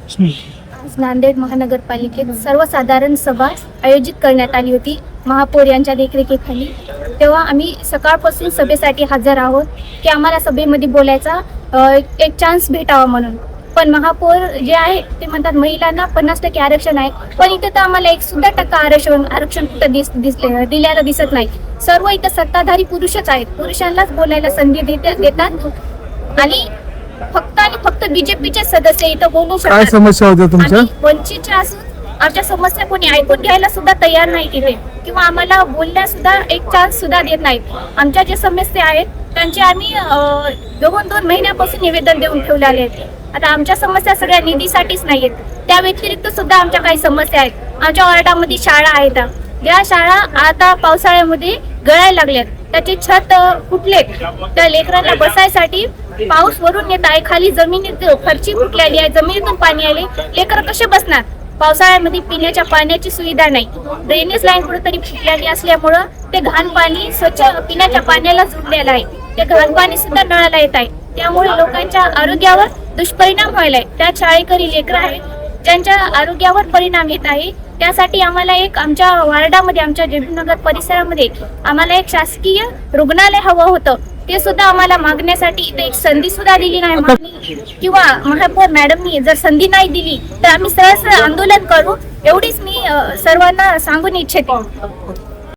आज नांदेड महानगरपालिकेत सर्वसाधारण सभा आयोजित करण्यात आली होती महापौर यांच्या देखरेखीखाली। तेव्हा आम्ही सकाळपासून सभेसाठी हजर आहोत की आम्हाला सभेमध्ये बोलायचा एक चान्स भेटावा म्हणून। पण महापौर जे आहे ते म्हणतात महिलांना 50% आरक्षण आहे, पण इथे तर आम्हाला 1% आरक्षण कुठं दिल्याला दिसत नाही। सर्व इथं सत्ताधारी पुरुषच आहेत, पुरुषांनाच बोलायला संधी देतात आणि फक्त बीजेपीचे सदस्य इथं बोलू शकतात। काय समस्या होत्या तुमच्या? वंचितच्या असून आमच्या समस्या कोणी ऐकून घ्यायला सुद्धा तयार नाही तिथे, किंवा आम्हाला बोलण्यास सुद्धा एक चान्स सुद्धा देत नाहीत। आमच्या जे समस्या आहेत त्यांचे आम्ही 2 महिन्यापासून निवेदन देऊन ठेवलेले आहेत। आता आमच्या समस्या सगळ्या निधीसाठीच नाहीत, त्या व्यतिरिक्त सुद्धा आमच्या काही समस्या आहेत। आमच्या वार्डामध्ये शाळा आहेत, ज्या शाळा आता पावसाळ्यामध्ये गळायला लागल्यात, त्याचे छत फुटलेत, त्या लेकरांना बसायसाठी पाऊस वरून येत आहे, खाली जमिनीत फरची फुटलेली आहे, जमिनीतून पाणी आले, लेकर कसे बसणार? पावसाळ्यामध्ये पिण्याच्या पाण्याची सुविधा नाही, ड्रेनेज लाईन कुठेतरी फुटलेली असल्यामुळं ते घाण पाणी स्वच्छ पिण्याच्या पाण्याला जोडलेलं आहे, ते घाण पाणी सुद्धा नळाला येत आहे, त्यामुळे लोकांच्या आरोग्यावर दुष्परिणाम व्हायलाय। त्या शाळेकरी लेकरं आहेत ज्यांच्या आरोग्यावर परिणाम येत आहे। त्यासाठी आम्हाला एक आमच्या वार्डामध्ये, आमच्या जेबीनगर परिसरामध्ये आम्हाला एक शासकीय रुग्णालय हवं होतं, ते सुद्धा आम्हाला मागण्यासाठी इथे एक संधी सुद्धा दिली नाही, किंवा महापौर मॅडमनी जर संधी नाही दिली तर आम्ही सरळ आंदोलन करू, एवढीच मी सर्वांना सांगून इच्छिते।